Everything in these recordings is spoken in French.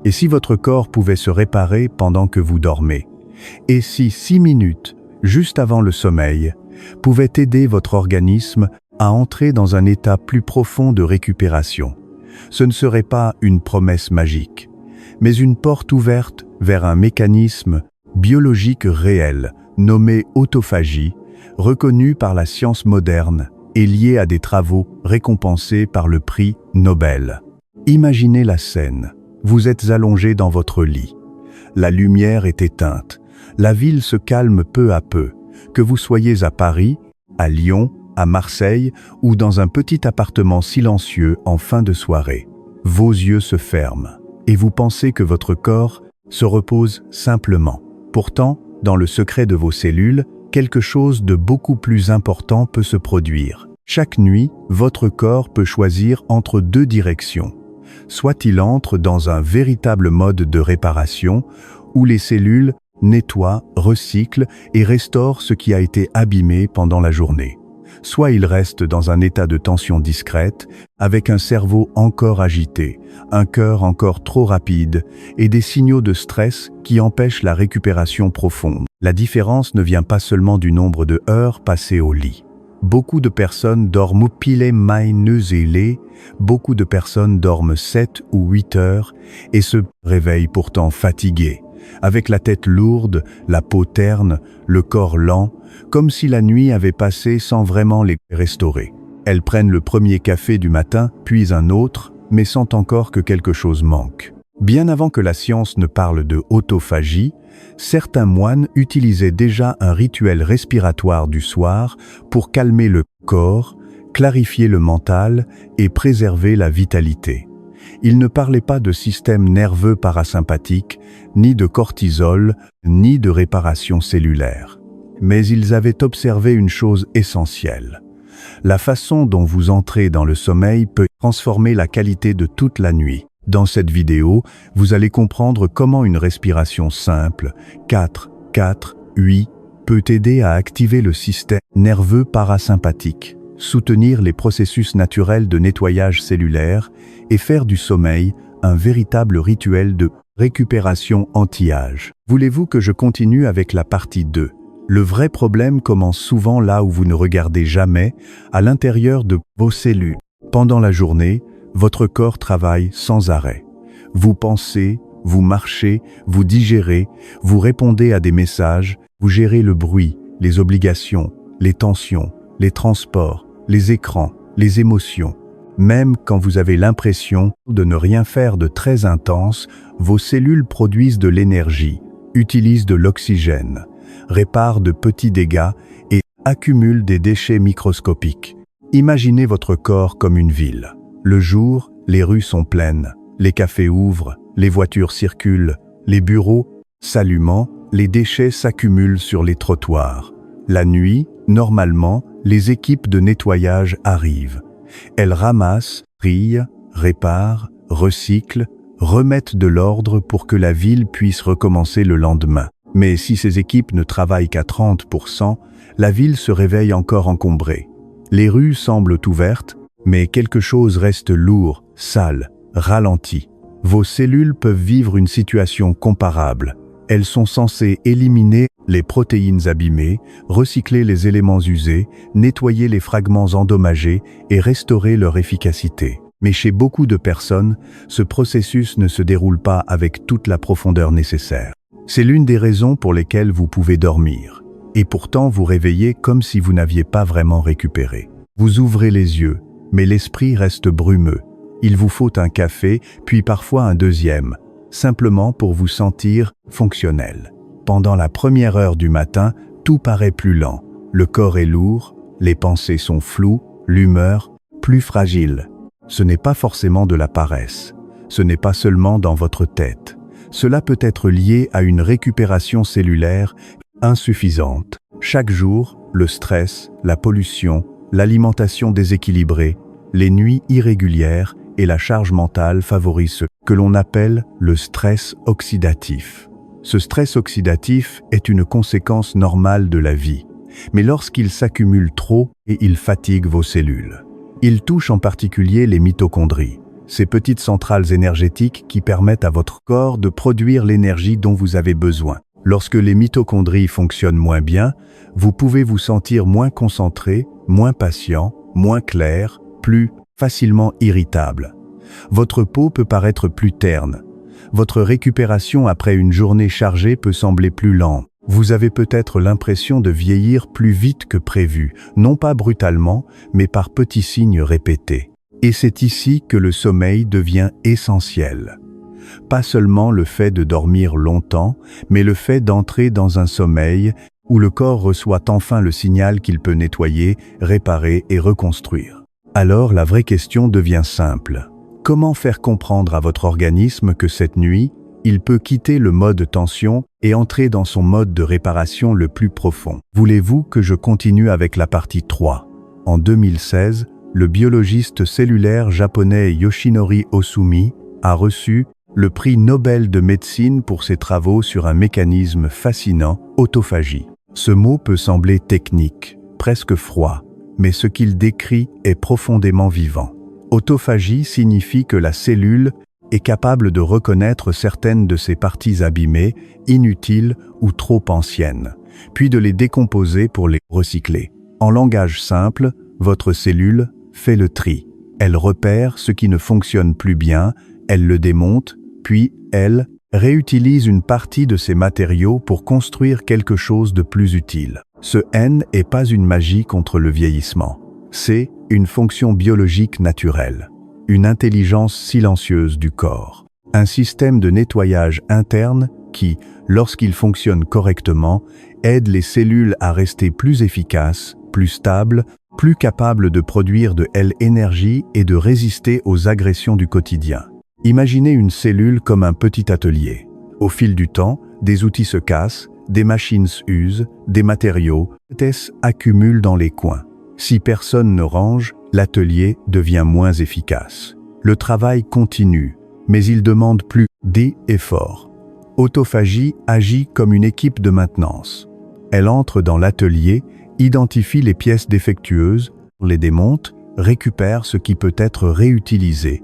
Et si votre corps pouvait se réparer pendant que vous dormez? Et si 6 minutes, juste avant le sommeil, pouvaient aider votre organisme à entrer dans un état plus profond de récupération? Ce ne serait pas une promesse magique, mais une porte ouverte vers un mécanisme biologique réel, nommé autophagie, reconnu par la science moderne et lié à des travaux récompensés par le prix Nobel. Imaginez la scène. Vous êtes allongé dans votre lit. La lumière est éteinte. La ville se calme peu à peu. Que vous soyez à Paris, à Lyon, à Marseille ou dans un petit appartement silencieux en fin de soirée, vos yeux se ferment et vous pensez que votre corps se repose simplement. Pourtant, dans le secret de vos cellules, quelque chose de beaucoup plus important peut se produire. Chaque nuit, votre corps peut choisir entre deux directions. Soit il entre dans un véritable mode de réparation, où les cellules nettoient, recyclent et restaurent ce qui a été abîmé pendant la journée. Soit il reste dans un état de tension discrète, avec un cerveau encore agité, un cœur encore trop rapide et des signaux de stress qui empêchent la récupération profonde. La différence ne vient pas seulement du nombre de heures passées au lit. Beaucoup de personnes dorment pile maineuses, beaucoup de personnes dorment 7 ou 8 heures et se réveillent pourtant fatiguées, avec la tête lourde, la peau terne, le corps lent, comme si la nuit avait passé sans vraiment les restaurer. Elles prennent le premier café du matin, puis un autre, mais sentent encore que quelque chose manque. Bien avant que la science ne parle de autophagie, certains moines utilisaient déjà un rituel respiratoire du soir pour calmer le corps, clarifier le mental et préserver la vitalité. Ils ne parlaient pas de système nerveux parasympathique, ni de cortisol, ni de réparation cellulaire. Mais ils avaient observé une chose essentielle. La façon dont vous entrez dans le sommeil peut transformer la qualité de toute la nuit. Dans cette vidéo, vous allez comprendre comment une respiration simple, 4-4-8, peut aider à activer le système nerveux parasympathique, soutenir les processus naturels de nettoyage cellulaire et faire du sommeil un véritable rituel de récupération anti-âge. Voulez-vous que je continue avec la partie 2? Le vrai problème commence souvent là où vous ne regardez jamais, à l'intérieur de vos cellules. Pendant la journée, votre corps travaille sans arrêt. Vous pensez, vous marchez, vous digérez, vous répondez à des messages, vous gérez le bruit, les obligations, les tensions, les transports, les écrans, les émotions. Même quand vous avez l'impression de ne rien faire de très intense, vos cellules produisent de l'énergie, utilisent de l'oxygène, réparent de petits dégâts et accumulent des déchets microscopiques. Imaginez votre corps comme une ville. Le jour, les rues sont pleines, les cafés ouvrent, les voitures circulent, les bureaux s'allumant, les déchets s'accumulent sur les trottoirs. La nuit, normalement, les équipes de nettoyage arrivent. Elles ramassent, trient, réparent, recyclent, remettent de l'ordre pour que la ville puisse recommencer le lendemain. Mais si ces équipes ne travaillent qu'à 30%, la ville se réveille encore encombrée. Les rues semblent ouvertes, mais quelque chose reste lourd, sale, ralenti. Vos cellules peuvent vivre une situation comparable. Elles sont censées éliminer les protéines abîmées, recycler les éléments usés, nettoyer les fragments endommagés et restaurer leur efficacité. Mais chez beaucoup de personnes, ce processus ne se déroule pas avec toute la profondeur nécessaire. C'est l'une des raisons pour lesquelles vous pouvez dormir. Et pourtant vous réveillez comme si vous n'aviez pas vraiment récupéré. Vous ouvrez les yeux, mais l'esprit reste brumeux. Il vous faut un café, puis parfois un deuxième, simplement pour vous sentir fonctionnel. Pendant la première heure du matin, tout paraît plus lent. Le corps est lourd, les pensées sont floues, l'humeur plus fragile. Ce n'est pas forcément de la paresse. Ce n'est pas seulement dans votre tête. Cela peut être lié à une récupération cellulaire insuffisante. Chaque jour, le stress, la pollution, l'alimentation déséquilibrée, les nuits irrégulières et la charge mentale favorisent ce que l'on appelle le stress oxydatif. Ce stress oxydatif est une conséquence normale de la vie, mais lorsqu'il s'accumule trop, il fatigue vos cellules. Il touche en particulier les mitochondries, ces petites centrales énergétiques qui permettent à votre corps de produire l'énergie dont vous avez besoin. Lorsque les mitochondries fonctionnent moins bien, vous pouvez vous sentir moins concentré, moins patient, moins clair, plus facilement irritable. Votre peau peut paraître plus terne. Votre récupération après une journée chargée peut sembler plus lente. Vous avez peut-être l'impression de vieillir plus vite que prévu, non pas brutalement, mais par petits signes répétés. Et c'est ici que le sommeil devient essentiel. Pas seulement le fait de dormir longtemps, mais le fait d'entrer dans un sommeil où le corps reçoit enfin le signal qu'il peut nettoyer, réparer et reconstruire. Alors la vraie question devient simple. Comment faire comprendre à votre organisme que cette nuit, il peut quitter le mode tension et entrer dans son mode de réparation le plus profond? Voulez-vous que je continue avec la partie 3? En 2016, le biologiste cellulaire japonais Yoshinori Ohsumi a reçu le prix Nobel de médecine pour ses travaux sur un mécanisme fascinant, autophagie. Ce mot peut sembler technique, presque froid, mais ce qu'il décrit est profondément vivant. Autophagie signifie que la cellule est capable de reconnaître certaines de ses parties abîmées, inutiles ou trop anciennes, puis de les décomposer pour les recycler. En langage simple, votre cellule fait le tri. Elle repère ce qui ne fonctionne plus bien, elle le démonte, puis elle réutilise une partie de ces matériaux pour construire quelque chose de plus utile. Ce N n'est pas une magie contre le vieillissement. C'est une fonction biologique naturelle, une intelligence silencieuse du corps, un système de nettoyage interne qui, lorsqu'il fonctionne correctement, aide les cellules à rester plus efficaces, plus stables, plus capables de produire de l'énergie et de résister aux agressions du quotidien. Imaginez une cellule comme un petit atelier. Au fil du temps, des outils se cassent, des machines s'usent, des matériaux s'accumulent dans les coins. Si personne ne range, l'atelier devient moins efficace. Le travail continue, mais il demande plus d'efforts. Autophagie agit comme une équipe de maintenance. Elle entre dans l'atelier, identifie les pièces défectueuses, les démonte, récupère ce qui peut être réutilisé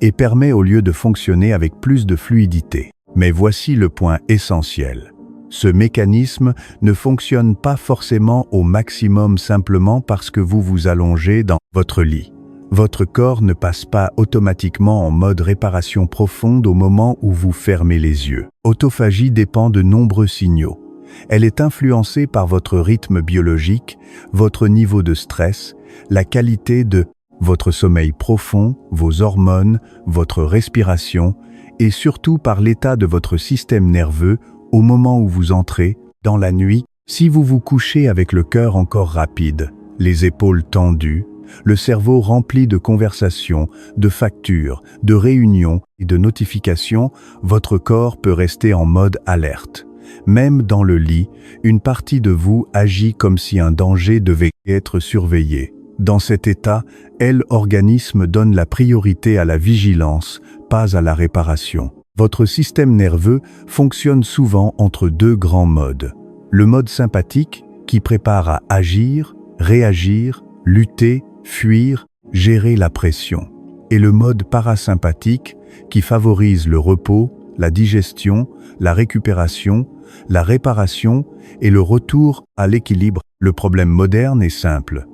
et permet au lieu de fonctionner avec plus de fluidité. Mais voici le point essentiel. Ce mécanisme ne fonctionne pas forcément au maximum simplement parce que vous vous allongez dans votre lit. Votre corps ne passe pas automatiquement en mode réparation profonde au moment où vous fermez les yeux. Autophagie dépend de nombreux signaux. Elle est influencée par votre rythme biologique, votre niveau de stress, la qualité de votre sommeil profond, vos hormones, votre respiration et surtout par l'état de votre système nerveux au moment où vous entrez, dans la nuit. Si vous vous couchez avec le cœur encore rapide, les épaules tendues, le cerveau rempli de conversations, de factures, de réunions et de notifications, votre corps peut rester en mode alerte. Même dans le lit, une partie de vous agit comme si un danger devait être surveillé. Dans cet état, l'organisme donne la priorité à la vigilance, pas à la réparation. Votre système nerveux fonctionne souvent entre deux grands modes. Le mode sympathique, qui prépare à agir, réagir, lutter, fuir, gérer la pression. Et le mode parasympathique, qui favorise le repos, la digestion, la récupération, la réparation et le retour à l'équilibre. Le problème moderne est simple.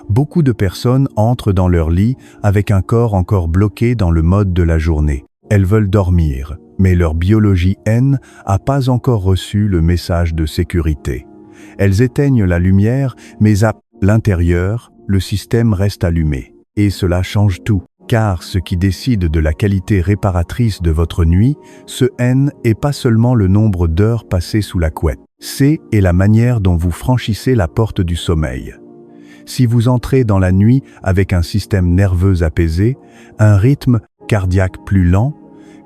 Beaucoup de personnes entrent dans leur lit avec un corps encore bloqué dans le mode de la journée. Elles veulent dormir, mais leur biologie n'a pas encore reçu le message de sécurité. Elles éteignent la lumière, mais à l'intérieur, le système reste allumé. Et cela change tout, car ce qui décide de la qualité réparatrice de votre nuit, ce n'est pas seulement le nombre d'heures passées sous la couette. C'est la manière dont vous franchissez la porte du sommeil. Si vous entrez dans la nuit avec un système nerveux apaisé, un rythme cardiaque plus lent,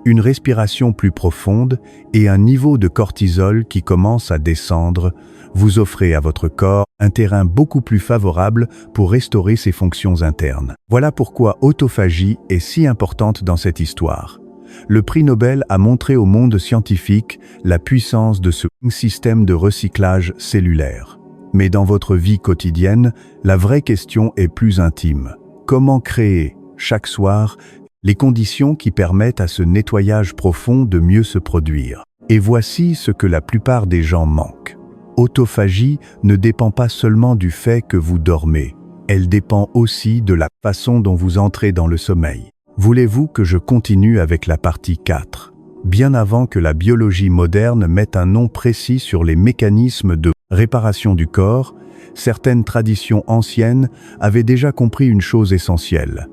une respiration plus profonde et un niveau de cortisol qui commence à descendre, vous offrez à votre corps un terrain beaucoup plus favorable pour restaurer ses fonctions internes. Voilà pourquoi autophagie est si importante dans cette histoire. Le prix Nobel a montré au monde scientifique la puissance de ce système de recyclage cellulaire. Mais dans votre vie quotidienne, la vraie question est plus intime. Comment créer, chaque soir, les conditions qui permettent à ce nettoyage profond de mieux se produire. Et voici ce que la plupart des gens manquent. Autophagie ne dépend pas seulement du fait que vous dormez, elle dépend aussi de la façon dont vous entrez dans le sommeil. Voulez-vous que je continue avec la partie 4 ? Bien avant que la biologie moderne mette un nom précis sur les mécanismes de réparation du corps, certaines traditions anciennes avaient déjà compris une chose essentielle.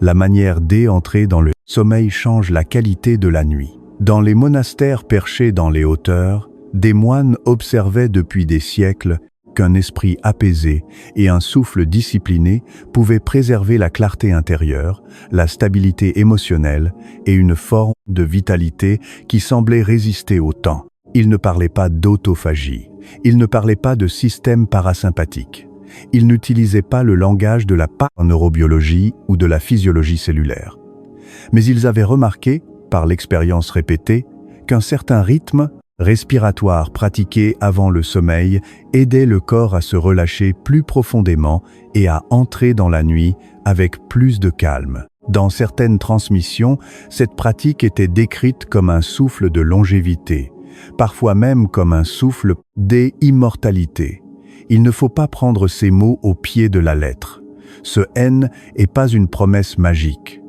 La manière d'entrer dans le sommeil change la qualité de la nuit. Dans les monastères perchés dans les hauteurs, des moines observaient depuis des siècles qu'un esprit apaisé et un souffle discipliné pouvaient préserver la clarté intérieure, la stabilité émotionnelle et une forme de vitalité qui semblait résister au temps. Ils ne parlaient pas d'autophagie, ils ne parlaient pas de système parasympathique, ils n'utilisaient pas le langage de la neurobiologie ou de la physiologie cellulaire. Mais ils avaient remarqué, par l'expérience répétée, qu'un certain rythme respiratoire pratiqué avant le sommeil aidait le corps à se relâcher plus profondément et à entrer dans la nuit avec plus de calme. Dans certaines transmissions, cette pratique était décrite comme un souffle de longévité, parfois même comme un souffle d'immortalité. Il ne faut pas prendre ces mots au pied de la lettre. Ce N n'est pas une promesse magique.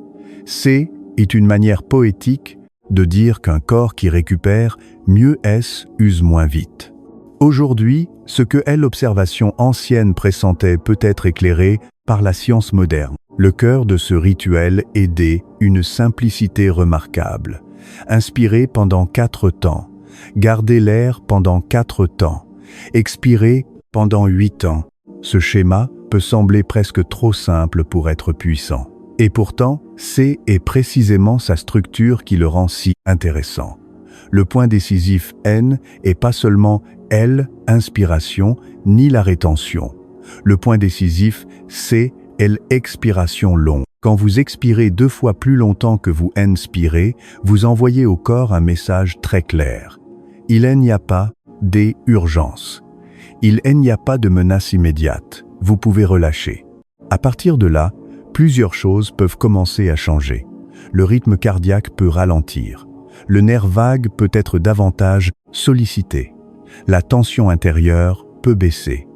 C est une manière poétique de dire qu'un corps qui récupère, mieux est, use moins vite. Aujourd'hui, ce que l'observation ancienne pressentait peut être éclairé par la science moderne. Le cœur de ce rituel est une simplicité remarquable. Inspirer pendant 4 temps, garder l'air pendant 4 temps, expirer pendant 8 temps. Ce schéma peut sembler presque trop simple pour être puissant. Et pourtant, c'est précisément sa structure qui le rend si intéressant. Le point décisif N est pas seulement inspiration, ni la rétention. Le point décisif C est l'expiration longue. Quand vous expirez 2 fois plus longtemps que vous inspirez, vous envoyez au corps un message très clair. Il n'y a pas d'urgence. Il n'y a pas de menace immédiate. Vous pouvez relâcher. À partir de là, plusieurs choses peuvent commencer à changer. Le rythme cardiaque peut ralentir. Le nerf vague peut être davantage sollicité. La tension intérieure peut baisser.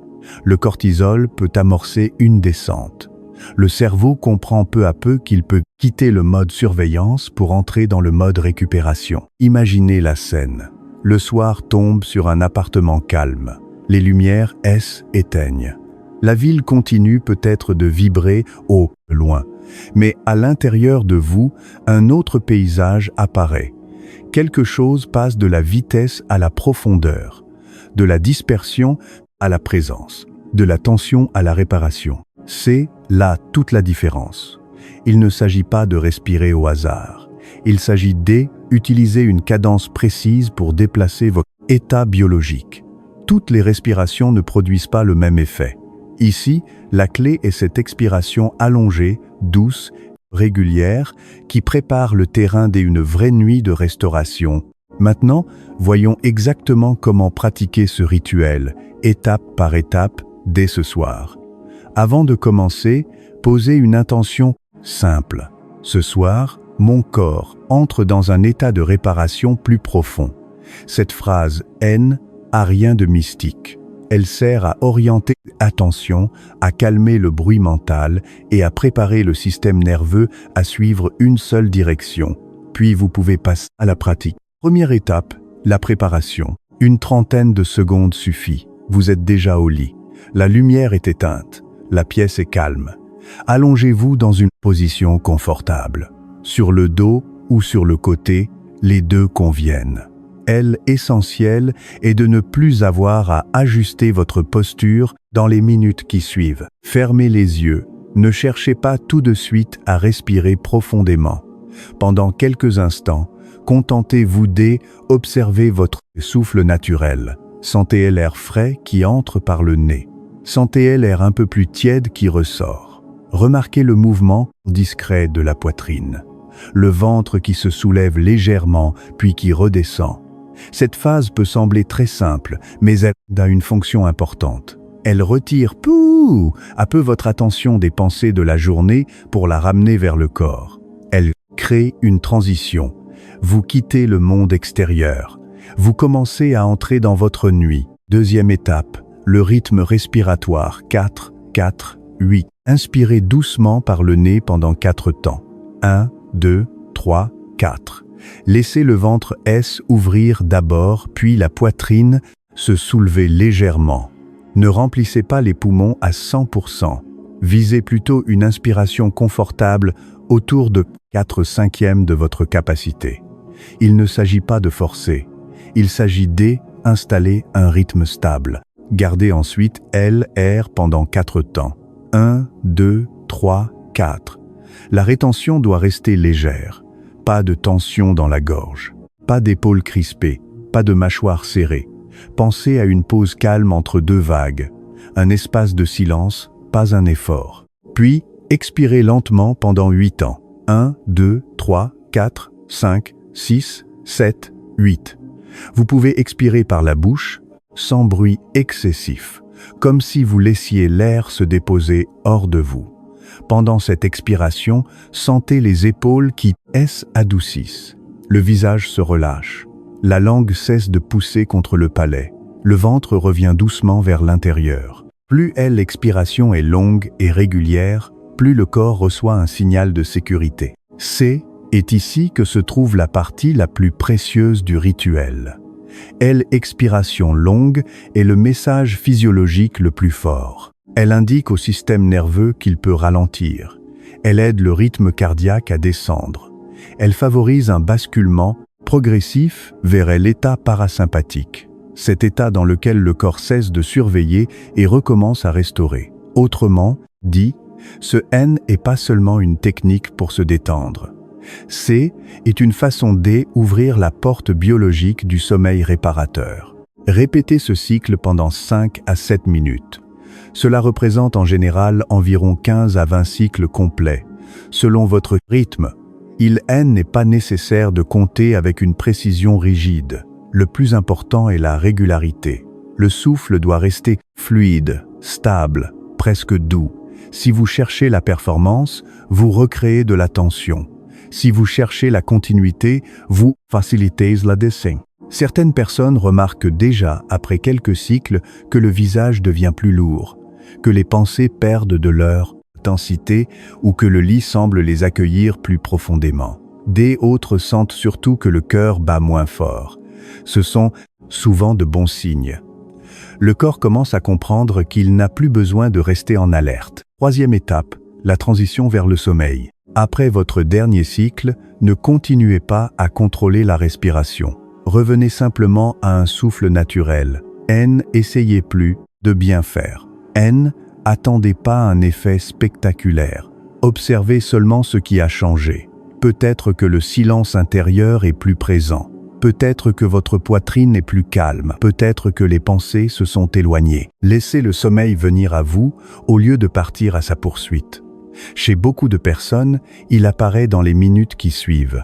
Le cortisol peut amorcer une descente. Le cerveau comprend peu à peu qu'il peut quitter le mode surveillance pour entrer dans le mode récupération. Imaginez la scène. Le soir tombe sur un appartement calme. Les lumières éteignent. La ville continue peut-être de vibrer au loin, mais à l'intérieur de vous, un autre paysage apparaît. Quelque chose passe de la vitesse à la profondeur, de la dispersion à la présence, de la tension à la réparation. C'est là toute la différence. Il ne s'agit pas de respirer au hasard. Il s'agit d'utiliser une cadence précise pour déplacer votre état biologique. Toutes les respirations ne produisent pas le même effet. Ici, la clé est cette expiration allongée, douce, régulière, qui prépare le terrain d'une vraie nuit de restauration. Maintenant, voyons exactement comment pratiquer ce rituel, étape par étape, dès ce soir. Avant de commencer, posez une intention simple. Ce soir, mon corps entre dans un état de réparation plus profond. Cette phrase N a rien de mystique. Elle sert à orienter l'attention, à calmer le bruit mental et à préparer le système nerveux à suivre une seule direction. Puis vous pouvez passer à la pratique. Première étape, la préparation. Une trentaine de secondes suffit. Vous êtes déjà au lit. La lumière est éteinte. La pièce est calme. Allongez-vous dans une position confortable. Sur le dos ou sur le côté, les deux conviennent. L'essentiel est de ne plus avoir à ajuster votre posture dans les minutes qui suivent. Fermez les yeux. Ne cherchez pas tout de suite à respirer profondément. Pendant quelques instants, contentez-vous d'observer votre souffle naturel. Sentez l'air frais qui entre par le nez. Sentez l'air un peu plus tiède qui ressort. Remarquez le mouvement discret de la poitrine. Le ventre qui se soulève légèrement puis qui redescend. Cette phase peut sembler très simple, mais elle a une fonction importante. Elle retire à peu votre attention des pensées de la journée pour la ramener vers le corps. Elle crée une transition. Vous quittez le monde extérieur. Vous commencez à entrer dans votre nuit. Deuxième étape, le rythme respiratoire. 4, 4, 8. Inspirez doucement par le nez pendant 4 temps. 1, 2, 3, 4. Laissez le ventre S ouvrir d'abord, puis la poitrine se soulever légèrement. Ne remplissez pas les poumons à 100%. Visez plutôt une inspiration confortable autour de 4/5 de votre capacité. Il ne s'agit pas de forcer. Il s'agit d'installer un rythme stable. Gardez ensuite LR pendant 4 temps. 1, 2, 3, 4. La rétention doit rester légère. Pas de tension dans la gorge. Pas d'épaules crispées. Pas de mâchoire serrée. Pensez à une pause calme entre 2 vagues. Un espace de silence, pas un effort. Puis, expirez lentement pendant 8 temps. 1, 2, 3, 4, 5, 6, 7, 8. Vous pouvez expirer par la bouche, sans bruit excessif, comme si vous laissiez l'air se déposer hors de vous. Pendant cette expiration, sentez les épaules qui s'adoucissent. Le visage se relâche. La langue cesse de pousser contre le palais. Le ventre revient doucement vers l'intérieur. Plus l'expiration est longue et régulière, plus le corps reçoit un signal de sécurité. C'est ici que se trouve la partie la plus précieuse du rituel. L'expiration longue est le message physiologique le plus fort. Elle indique au système nerveux qu'il peut ralentir. Elle aide le rythme cardiaque à descendre. Elle favorise un basculement progressif vers l'état parasympathique, cet état dans lequel le corps cesse de surveiller et recommence à restaurer. Autrement dit, ce N n'est pas seulement une technique pour se détendre. C est une façon d'ouvrir la porte biologique du sommeil réparateur. Répétez ce cycle pendant 5 à 7 minutes. Cela représente en général environ 15 à 20 cycles complets, selon votre rythme. Il n'est pas nécessaire de compter avec une précision rigide. Le plus important est la régularité. Le souffle doit rester fluide, stable, presque doux. Si vous cherchez la performance, vous recréez de la tension. Si vous cherchez la continuité, vous facilitez la descente. Certaines personnes remarquent déjà, après quelques cycles, que le visage devient plus lourd, que les pensées perdent de leur intensité ou que le lit semble les accueillir plus profondément. D'autres sentent surtout que le cœur bat moins fort. Ce sont souvent de bons signes. Le corps commence à comprendre qu'il n'a plus besoin de rester en alerte. Troisième étape, la transition vers le sommeil. Après votre dernier cycle, ne continuez pas à contrôler la respiration. Revenez simplement à un souffle naturel. Essayez plus de bien faire. Attendez pas un effet spectaculaire. Observez seulement ce qui a changé. Peut-être que le silence intérieur est plus présent. Peut-être que votre poitrine est plus calme. Peut-être que les pensées se sont éloignées. Laissez le sommeil venir à vous au lieu de partir à sa poursuite. Chez beaucoup de personnes, il apparaît dans les minutes qui suivent.